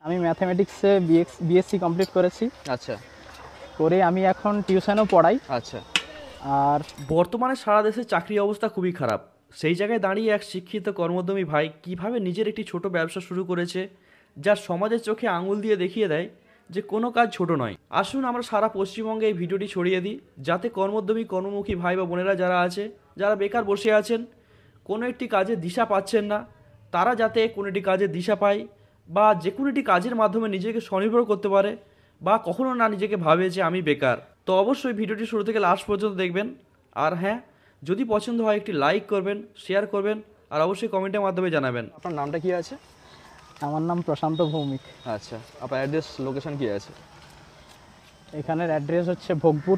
আমি ম্যাথমেটিক্সে BSc complete করেছি। আচ্ছা করে আমি এখন টিউশনও পড়াই। আচ্ছা। আর বর্তমানে সারা দেশে চাকরি অবস্থা খুবই খারাপ। সেই জায়গায় দাঁড়িয়ে এক শিক্ষিত কর্মোদ্যমী ভাই কিভাবে নিজের একটি ছোট ব্যবসা শুরু করেছে, যা সমাজের চোখে আঙুল দিয়ে দেখিয়ে দেয় যে কোনো কাজ ছোট নয়। আসুন আমরা সারা পশ্চিমবঙ্গে এই ভিডিওটি ছড়িয়ে দিই, যাতে কর্মোদ্যমী কর্মমুখী ভাই বা বোনেরা যারা আছে, যারা বেকার বসে আছেন, কোনো একটি কাজে দিশা পাচ্ছেন না, তারা যাতে কোনো একটি কাজে দিশা পায় বা যে কোনো একটি কাজের মাধ্যমে নিজেকে স্বনির্ভর করতে পারে, বা কখনো না নিজেকে ভাবে যে আমি বেকার। তো অবশ্যই ভিডিওটি শুরু থেকে লাস্ট পর্যন্ত দেখবেন। আর হ্যাঁ, যদি পছন্দ হয় একটি লাইক করবেন, শেয়ার করবেন, আর অবশ্যই কমেন্টের মাধ্যমে জানাবেন। আপনার নামটা কি আছে? আমার নাম প্রশান্ত ভৌমিক। আচ্ছা, আপনার অ্যাড্রেস লোকেশন কি আছে? এখানের অ্যাড্রেস হচ্ছে ভোগপুর,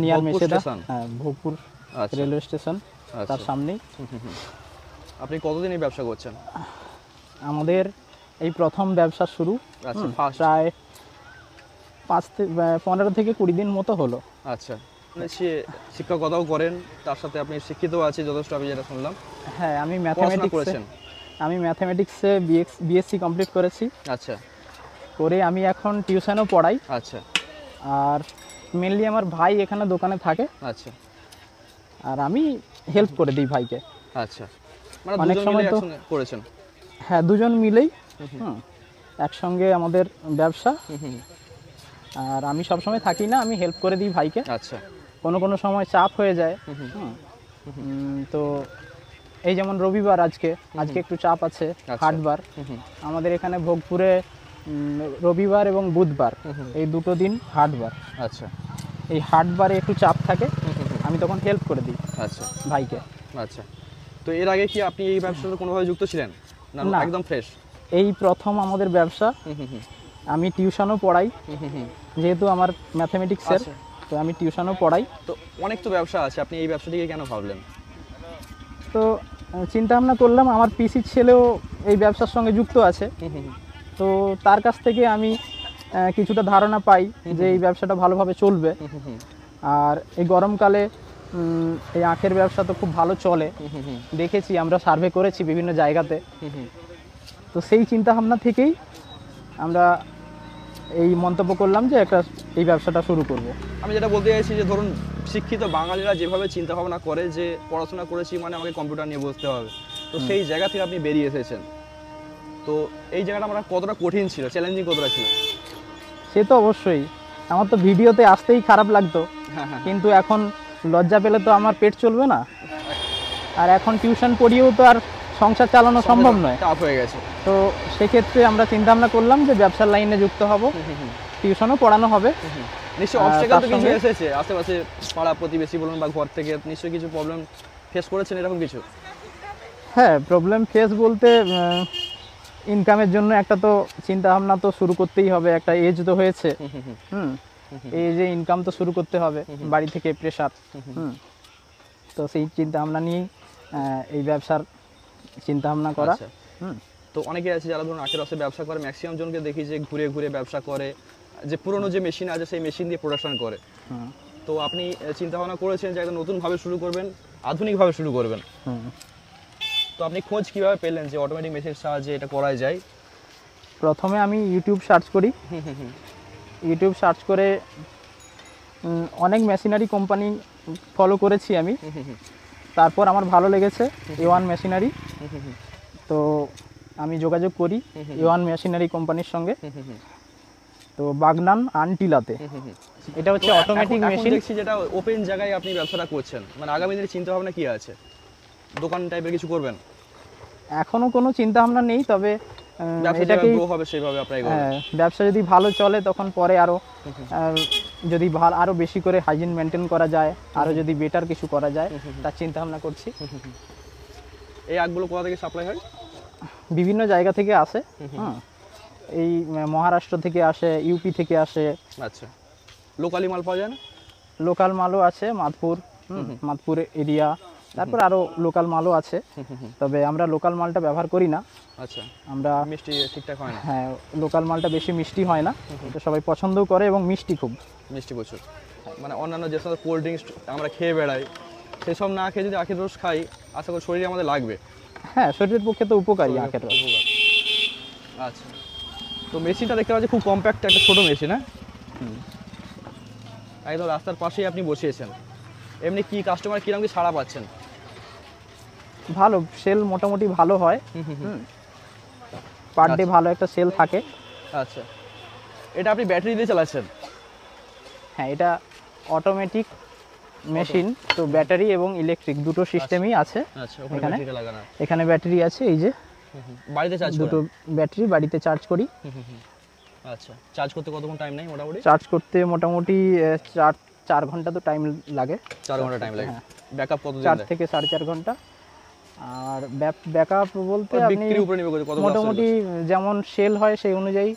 নিয়ার ভোগপুর মেছেদা। স্টেশন? হ্যাঁ, ভোগপুর আচ্ছা রেলওয়ে স্টেশন, তার আচ্ছা। সামনেই। আপনি কতদিন এই ব্যবসা করছেন? আমাদের এই প্রথম ব্যবসা শুরু। আচ্ছা, ফার্স্ট। প্রায় 15 থেকে 20 দিন মতো হলো। আচ্ছা, সে শিক্ষকতাও করেন, তার সাথে আপনি শিক্ষিতও আছে যথেষ্ট, আমি যেটা শুনলাম। হ্যাঁ, আমি পড়াশোনা করেছেন? ম্যাথমেটিক্সে বিএসসি কমপ্লিট করেছি। আচ্ছা করে আমি এখন টিউশনও পড়াই। আচ্ছা আর মেনলি আমার ভাই এখানে দোকানে থাকে, আচ্ছা আর আমি হেল্প করে দিই ভাইকে। আচ্ছা, মানে অনেক দুজন সময় মিলে তো একসঙ্গে করেছেন? হ্যাঁ, দুজন মিলেই একসঙ্গে আমাদের ব্যবসা। আর আমি সবসময় থাকি না, আমি হেল্প করে দিই ভাইকে। আচ্ছা কোনো সময় চাপ হয়ে যায়। তো এই যেমন রবিবার, আজকে একটু চাপ আছে, হাটবার। আমাদের এখানে ভোগপুরে রবিবার এবং বুধবার এই দুটো দিন হাটবার। আচ্ছা এই হাটবারে একটু চাপ থাকে, আমি তখন হেল্প করে দিই আচ্ছা ভাইকে। আচ্ছা। তো এর আগে কি আপনি এই ব্যবসার সাথে কোনোভাবে যুক্ত ছিলেন? না, না। একদম ফ্রেশ? এই প্রথম আমাদের ব্যবসা। আমি টিউশনও পড়াই, যেহেতু আমার ম্যাথমেটিক্সের, আচ্ছা। তো আমি টিউশনও পড়াই। তো অনেক তো ব্যবসা আছে, আপনি এই ব্যবসাটিকে কেন ভাবলেন? তো চিন্তা ভাবনা করলাম, আমার পিসির ছেলেও এই ব্যবসার সঙ্গে যুক্ত আছে। তো তার কাছ থেকে আমি কিছুটা ধারণা পাই যে এই ব্যবসাটা ভালোভাবে চলবে। আর এই গরমকালে এই আখের ব্যবসা তো খুব ভালো চলে, দেখেছি, আমরা সার্ভে করেছি বিভিন্ন জায়গাতে। তো সেই চিন্তা ভাবনা থেকেই আমরা এই মন্তব্য করলাম যে এই ব্যবসাটা শুরু করব। আমি যেটা বলতে চাইছি যে ধরুন, শিক্ষিত বাঙালিরা যেভাবে চিন্তা ভাবনা করে যে পড়াশোনা করেছি মানে আমাকে কম্পিউটার নিয়ে বসতে হবে, তো সেই জায়গা থেকে আপনি বেরিয়ে এসেছেন। তো এই জায়গাটা আমার কতটা কঠিন ছিল, চ্যালেঞ্জিং কতটা ছিল? সে তো অবশ্যই, আমার তো ভিডিওতে আসতেই খারাপ লাগতো, কিন্তু এখন লজ্জা পেলে তো আমার পেট চলবে না। আর এখন টিউশন পড়িয়েও তো আর সংসার চালানো সম্ভব নয়, টাফ হয়ে গেছে। তো সেক্ষেত্রে আমরা চিন্তা ভাবনা করলাম যে ব্যবসার লাইনে যুক্ত হব, টিউশনও পড়ানো হবে। নিশ্চয়ই অবস্টাকেল তো কিছু এসেছে, আশেপাশে পাড়া প্রতিবেশী বলুন বা ঘর থেকে নিশ্চয়ই কিছু প্রবলেম ফেস করেছেন, এরকম কিছু? হ্যাঁ, প্রবলেম ফেস বলতে ইনকামের জন্য একটা তো চিন্তা ভাবনা তো শুরু করতেই হবে, একটা এজ তো হয়েছে। এই যে ইনকাম তো শুরু করতে হবে, বাড়ি থেকে প্রেশার। তো সেই চিন্তা ভাবনা নিয়েই এই ব্যবসার চিন্তা ভাবনা করা। তো অনেকে আছে যারা ধরুন আখের রসে ব্যবসা করে, ম্যাক্সিমাম জনকে দেখি যে ঘুরে ঘুরে ব্যবসা করে, যে পুরনো যে মেশিন আছে সেই মেশিন দিয়ে প্রোডাকশন করে। তো আপনি চিন্তা ভাবনা করেছেন যে একটা নতুনভাবে শুরু করবেন, আধুনিকভাবে শুরু করবেন। তো আপনি খোঁজ কিভাবে পেলেন যে অটোমেটিক মেশিনের সাহায্যে এটা করা যায়? প্রথমে আমি ইউটিউব সার্চ করি। ইউটিউব সার্চ করে অনেক মেশিনারি কোম্পানি ফলো করেছি আমি। তারপর আমার ভালো লেগেছে A1 মেশিনারি, তো আমি যোগাযোগ করি A1 মেশিনারি কোম্পানির সঙ্গে। তো বাগনান আনটিলাতে, এটা হচ্ছে অটোমেটিক মেশিন। দেখছি যেটা ওপেন জায়গায় আপনি ব্যবসাটা করছেন, মানে আগামী দিনের চিন্তা ভাবনা কি আছে? দোকান টাইপের কিছু করবেন? এখনো কোনো চিন্তা ভাবনা নেই, তবে এটাকে গ্রো হবে সেভাবে আপনারা এগোবেন। ব্যবসা যদি ভালো চলে তখন পরে আরো যদি আরো বেশি করে হাইজিন মেনটেন করা যায়, আরো যদি বেটার কিছু করা যায়, তার চিন্তা ভাবনা করছি। এই আগগুলো কোথা থেকে সাপ্লাই হয়? বিভিন্ন জায়গা থেকে আসে। এই মহারাষ্ট্র থেকে আসে, ইউপি থেকে আসে। আচ্ছা, লোকালি মাল পাওয়া যায় না? লোকাল মালও আছে, মাদপুর এরিয়া, তারপর আরো লোকাল মালও আছে, তবে আমরা লোকাল মালটা ব্যবহার করি না। আচ্ছা, আমরা মিষ্টি ঠিকঠাক হয় না? হ্যাঁ, লোকাল মালটা বেশি মিষ্টি হয় না, তো সবাই পছন্দও করে, এবং মিষ্টি খুব। মিষ্টি প্রচুর। মানে অন্যান্য যে সমস্ত কোল্ড ড্রিঙ্কস আমরা খেয়ে বেড়াই, সেসব না খেয়ে যদি আখের রস খাই, আশা করি শরীরে আমাদের লাগবে। হ্যাঁ, শরীরের পক্ষে তো উপকারী আখের রস। আচ্ছা, তো মেশিনটা দেখতে পাচ্ছি খুব কম্প্যাক্ট একটা ছোট মেশিন, হ্যাঁ একদম রাস্তার পাশেই আপনি বসিয়েছেন। এমনি কি কাস্টমার কিরকম কি সাড়া পাচ্ছেন? ভালো সেল মোটামুটি ভালো হয়, পার ডে ভালো একটা সেল থাকে। আচ্ছা, এটা আপনি ব্যাটারি দিয়ে চালাচ্ছেন? হ্যাঁ, এটা অটোমেটিক মেশিন, তো ব্যাটারি এবং ইলেকট্রিক দুটো সিস্টেমই আছে। আচ্ছা, ওখানে এখানে ব্যাটারিটা লাগানো। এখানে ব্যাটারি আছে, এই যে বাড়িতে চার্জ দুটো করেন? ব্যাটারি বাড়িতে চার্জ করি। আচ্ছা, চার্জ করতে কতক্ষণ টাইম নেয় মোটামুটি? চার্জ করতে মোটামুটি 4 ঘন্টা তো টাইম লাগে। 4 ঘন্টা টাইম লাগে। হ্যাঁ। ব্যাকআপ কতদিন 4 দেয়? থেকে 4.5 ঘন্টা। আর ব্যাকআপ বলতে ওই আপনি বিক্রির উপরে নির্ভর করে কত গ্লাস মোটামুটি যেমন সেল হয় সেই অনুযায়ী,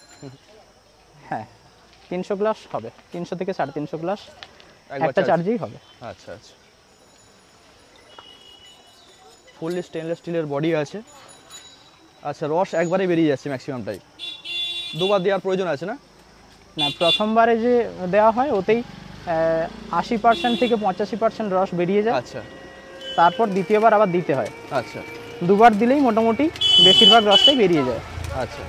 হ্যাঁ 300 গ্লাস হবে, 300 থেকে 350 গ্লাস একবার একটা charge? চার্জেই হবে। আচ্ছা আচ্ছা, ফুললি স্টেনলেস স্টিলের বডি আছে। আচ্ছা, রস একবারে বেরিয়ে যাচ্ছে ম্যাক্সিমামটাই, দুবার দেওয়ার প্রয়োজন আছে না? না, প্রথমবারে যে দেওয়া হয় ওতেই 80% থেকে 85% রস বেরিয়ে যায়। আচ্ছা তারপর দ্বিতীয়বার আবার দিতে হয়। আচ্ছা দুবার দিলেই মোটামুটি বেশিরভাগ রসটাই বেরিয়ে যায়। আচ্ছা,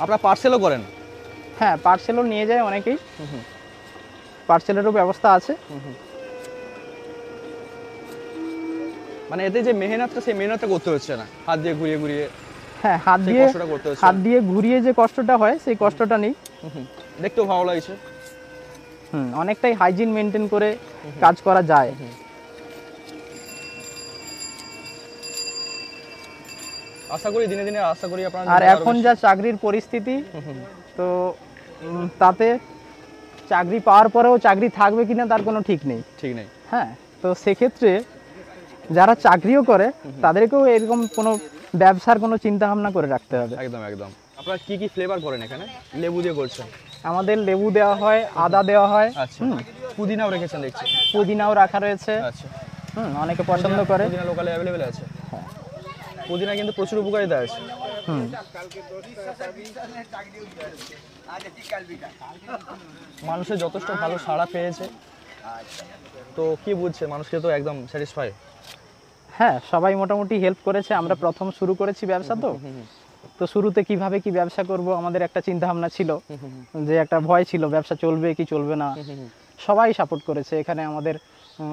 আপনারা পার্সেলও করেন? হ্যাঁ, পার্সেলও নিয়ে যায় অনেকেই, পার্সেলেরও ব্যবস্থা আছে। মানে এতে যে মেহনতটা, সেই মেহনতটা করতে হচ্ছে না, হাত দিয়ে ঘুরিয়ে ঘুরিয়ে হ্যাঁ, সেই কষ্টটা করতে হচ্ছে। হাত দিয়ে ঘুরিয়ে যে কষ্টটা হয় সেই কষ্টটা নেই। দেখতেও ভালো লাগছে। অনেকটাই হাইজিন মেনটেন করে কাজ করা যায়। আশা করি দিনে দিনে আশা করি আপনারা আর এখন যা চাকরির পরিস্থিতি, তো তাতে চাকরি পাওয়ার পরেও চাকরি থাকবে কিনা তার কোনো ঠিক নেই। ঠিক নেই। হ্যাঁ, তো সেক্ষেত্রে যারা চাকরিও করে তাদেরকেও এরকম কোনো ব্যবসার কোনো চিন্তা ভাবনা করে রাখতে হবে। একদম একদম। আপনারা কি কি ফ্লেভার করেন এখানে? লেবু দিয়ে করছেন? আমাদের লেবু দেওয়া হয়, আদা দেওয়া হয়, আচ্ছা, পুদিনাও রেখেছেন দেখছি? পুদিনাও রাখা রয়েছে। আচ্ছা, অনেকে পছন্দ করে। পুদিনা লোকালে অ্যাভেলেবেল আছে? পুদিনা কিন্তু প্রচুর উপকারিতা আছে। মানুষের যথেষ্ট ভালো সাড়া পেয়েছে, তো কি বুঝছে মানুষকে তো একদম স্যাটিসফাই? হ্যাঁ, সবাই মোটামুটি হেল্প করেছে। আমরা প্রথম শুরু করেছি ব্যবসা, তো শুরুতে কিভাবে কি ব্যবসা করব আমাদের একটা চিন্তা ভাবনা ছিল, যে একটা ভয় ছিল ব্যবসা চলবে কি চলবে না। সবাই সাপোর্ট করেছে এখানে, আমাদের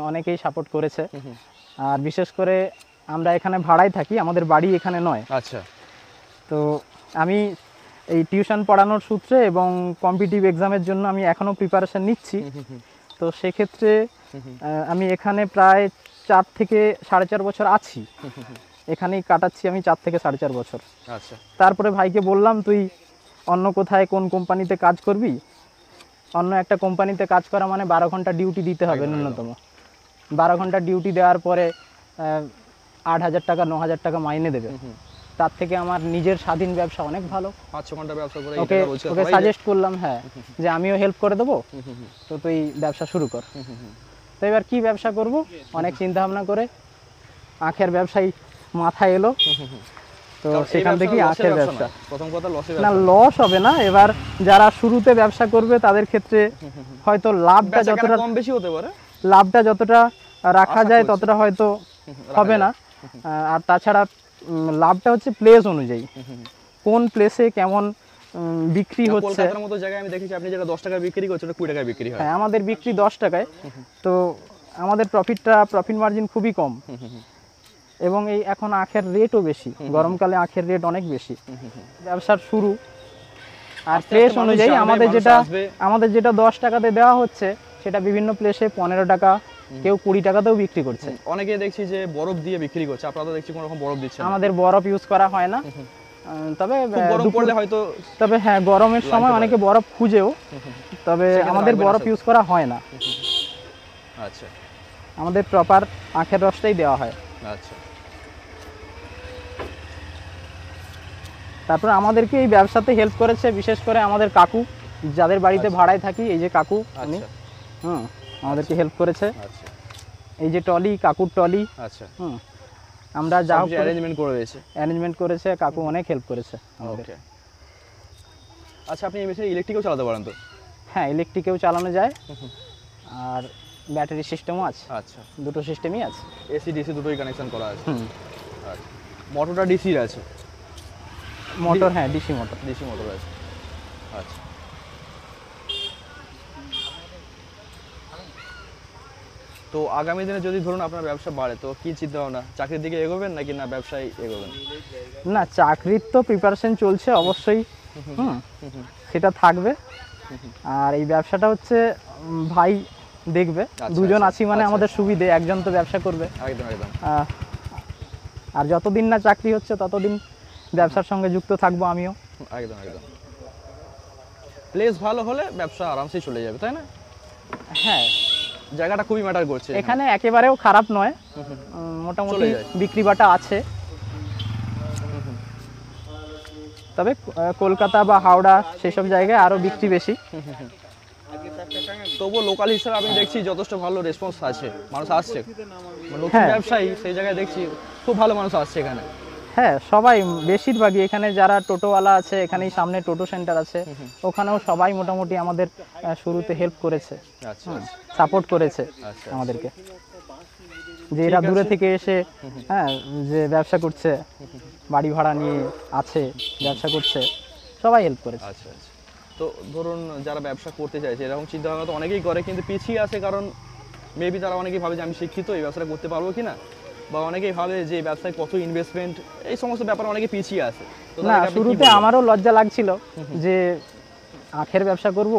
অনেকেই সাপোর্ট করেছে। আর বিশেষ করে আমরা এখানে ভাড়ায় থাকি, আমাদের বাড়ি এখানে নয়। আচ্ছা, তো আমি এই টিউশন পড়ানোর সূত্রে এবং কম্পিটিটিভ এক্সামের জন্য আমি এখনও প্রিপারেশন নিচ্ছি। তো সেক্ষেত্রে আমি এখানে প্রায় 4 থেকে 4.5 বছর আছি, এখানেই কাটাচ্ছি আমি 4 থেকে 4.5 বছর। আচ্ছা, তারপরে ভাইকে বললাম, তুই অন্য কোথায় কোন কোম্পানিতে কাজ করবি, অন্য একটা কোম্পানিতে কাজ করা মানে 12 ঘন্টা ডিউটি দিতে হবে ন্যূনতম। 12 ঘন্টা ডিউটি দেওয়ার পরে 8,000 টাকা 9,000 টাকা মাইনে দেবে। তার থেকে আমার নিজের স্বাধীন ব্যবসা অনেক ভালো। 5-6 ঘন্টা ব্যবসা করে ওকে সাজেস্ট করলাম, হ্যাঁ, যে আমিও হেল্প করে দেবো, তো তুই ব্যবসা শুরু কর। তো এবার কি ব্যবসা করব, অনেক চিন্তা ভাবনা করে আখের ব্যবসায়ী মাথায় এলো। তো সেখান থেকেই আখের ব্যবসা। প্রথম কথা লসে না, লস হবে না। এবার যারা শুরুতে ব্যবসা করবে তাদের ক্ষেত্রে হয়তো লাভটা যতটা কম বেশি হতে পারে, লাভটা যতটা রাখা যায় ততটা হয়তো হবে না। আর তাছাড়া লাভটা হচ্ছে প্লেস অনুযায়ী, কোন প্লেসে কেমন বিক্রি হচ্ছে। কলকাতার মতো জায়গায় আমি দেখেছি আপনি যেটা 10 টাকা বিক্রি করছেন ওটা 20 টাকায় বিক্রি হয়। হ্যাঁ, আমাদের বিক্রি 10 টাকায়, তো আমাদের প্রফিট মার্জিন খুবই কম। এবং এই এখন আখের রেটও বেশি, গরমকালে আখের রেট অনেক বেশি। ব্যবসার শুরু, আর প্লেস অনুযায়ী আমাদের যেটা 10 টাকাতে দেওয়া হচ্ছে সেটা বিভিন্ন প্লেসে 15 টাকা, কেউ 20 টাকাতেও বিক্রি করছে। অনেকে দেখছি যে বরফ দিয়ে বিক্রি করছে, আপনারা তো দেখছি কোনো রকম বরফ দিচ্ছেন না। আমাদের বরফ ইউজ করা হয় না, তবে গরম পড়লে হয়তো, তবে হ্যাঁ গরমের সময় অনেকে বরফ খুঁজেও, তবে আমাদের বরফ ইউজ করা হয় না। আচ্ছা, আমাদের প্রপার আখের রসটাই দেওয়া হয়। আচ্ছা, তারপর আমাদেরকে এই ব্যবসাতে হেল্প করেছে বিশেষ করে আমাদের কাকু, যাদের বাড়িতে ভাড়ায় থাকি। এই যে কাকু, উনি আমাদেরকে হেল্প করেছে। আচ্ছা, এই যে টলি, কাকুর টলি, আচ্ছা, আমরা যা অ্যারেঞ্জমেন্ট করে দিয়েছে, অ্যারেঞ্জমেন্ট করেছে কাকু, অনেক হেল্প করেছে আমাদের। ওকে। আচ্ছা, আপনি এই মেশিনে ইলেকট্রিকও চালাতে পারেন তো? হ্যাঁ, ইলেকট্রিকেও চালানো যায়, আর ব্যাটারি সিস্টেমও আছে। আচ্ছা, দুটো সিস্টেমই আছে। এসি ডিসি দুটোই কানেকশন করা আছে। আচ্ছা, মোটরটা ডিসির আছে, মোটর, হ্যাঁ ডিসি মোটর। ডিসি মোটর আছে, আচ্ছা। তো আগামী দিনে যদি ধরুন আপনার ব্যবসা বাড়ে তো কি চিন্তা ভাবনা, চাকরির দিকে এগোবেন নাকি না ব্যবসায় এগোবেন? না, চাকরির তো প্রিপারেশন চলছে অবশ্যই, সেটা থাকবে। আর এই ব্যবসাটা হচ্ছে ভাই দেখবে, দুজন আছি মানে আমাদের সুবিধে, একজন তো ব্যবসা করবে। একদম একদম। আর যতদিন না চাকরি হচ্ছে ততদিন ব্যবসার সঙ্গে যুক্ত থাকবো আমিও। একদম একদম। প্লেস ভালো হলে ব্যবসা আরামসে চলে যাবে, তাই না? হ্যাঁ, জায়গাটা খুবই ম্যাটার করছে এখানে একেবারেও খারাপ নয়, মোটামুটি বিক্রি বাটা আছে। তবে কলকাতা বা হাওড়া সেসব জায়গায় আরো বিক্রি বেশি। তবুও লোকাল হিসাবে আমি দেখছি যথেষ্ট ভালো রেসপন্স আছে, মানুষ আসছে, নতুন ব্যবসায়ী সেই জায়গায় দেখছি খুব ভালো মানুষ আসছে এখানে। হ্যাঁ, সবাই বেশিরভাগই এখানে যারা টোটোওয়ালা আছে, এখানেই সামনে টোটো সেন্টার আছে, ওখানেও সবাই মোটামুটি আমাদের শুরুতে হেল্প করেছে, সাপোর্ট করেছে আমাদেরকে, যে এরা দূরে থেকে এসে হ্যাঁ যে ব্যবসা করছে, বাড়ি ভাড়া নিয়ে আছে, ব্যবসা করছে, সবাই হেল্প করেছে। আচ্ছা আচ্ছা। তো ধরুন যারা ব্যবসা করতে চাইছে এরকম চিন্তা ভাবনা তো অনেকেই করে, কিন্তু পিছিয়ে আছে কারণ মেবি তারা অনেকেই ভাবে যে আমি শিক্ষিত, এই ব্যবসাটা করতে পারবো কিনা, বা অনেকেই ভাবে যে এই ব্যবসায় কত ইনভেস্টমেন্ট, এই সমস্ত ব্যাপারে অনেকে পিছিয়ে আছে। না, শুরুতে আমারও লজ্জা লাগছিল যে আখের ব্যবসা করব,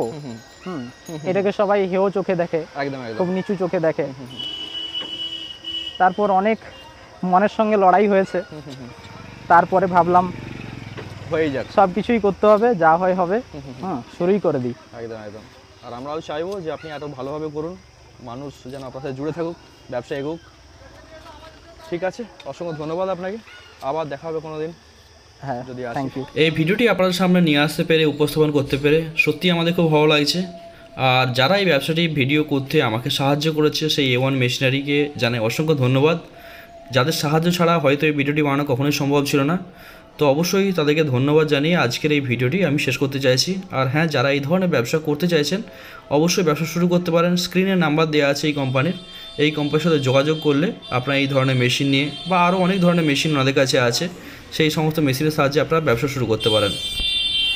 এটাকে সবাই হেও চোখে দেখে, একদম একদম, খুব নিচু চোখে দেখে। তারপর অনেক মনের সঙ্গে লড়াই হয়েছে, তারপরে ভাবলাম হয়ে যাক, সব কিছুই করতে হবে, যা হয় হবে, শুরুই করে দিই। একদম একদম। আর আমরাও চাইবো যে আপনি এত ভালোভাবে করুন, মানুষ যেন আপনার সাথে জুড়ে থাকুক, ব্যবসা এগোক। ঠিক আছে, অসংখ্য ধন্যবাদ আপনাকে, আবার দেখা হবে কোনো দিন। হ্যাঁ, যদি আসে। Thank you. এই ভিডিওটি আপনাদের সামনে নিয়ে আসতে পেরে, উপস্থাপন করতে পেরে সত্যি আমাদের খুব ভালো লাগছে। আর যারা এই ব্যবসাটি ভিডিও করতে আমাকে সাহায্য করেছে সেই A1 মেশিনারিকে জানাই অসংখ্য ধন্যবাদ। যাদের সাহায্য ছাড়া হয়তো এই ভিডিওটি বানানো কখনোই সম্ভব ছিল না। তো অবশ্যই তাদেরকে ধন্যবাদ জানিয়ে আজকের এই ভিডিওটি আমি শেষ করতে চাইছি। আর হ্যাঁ, যারা এই ধরনের ব্যবসা করতে চাইছেন অবশ্যই ব্যবসা শুরু করতে পারেন। স্ক্রিনে নাম্বার দেওয়া আছে এই কোম্পানির, এই কোম্পানির সাথে যোগাযোগ করলে আপনারা এই ধরনের মেশিন নিয়ে বা আরও অনেক ধরনের মেশিন ওনাদের কাছে আছে, সেই সমস্ত মেশিনের সাহায্যে আপনারা ব্যবসা শুরু করতে পারেন।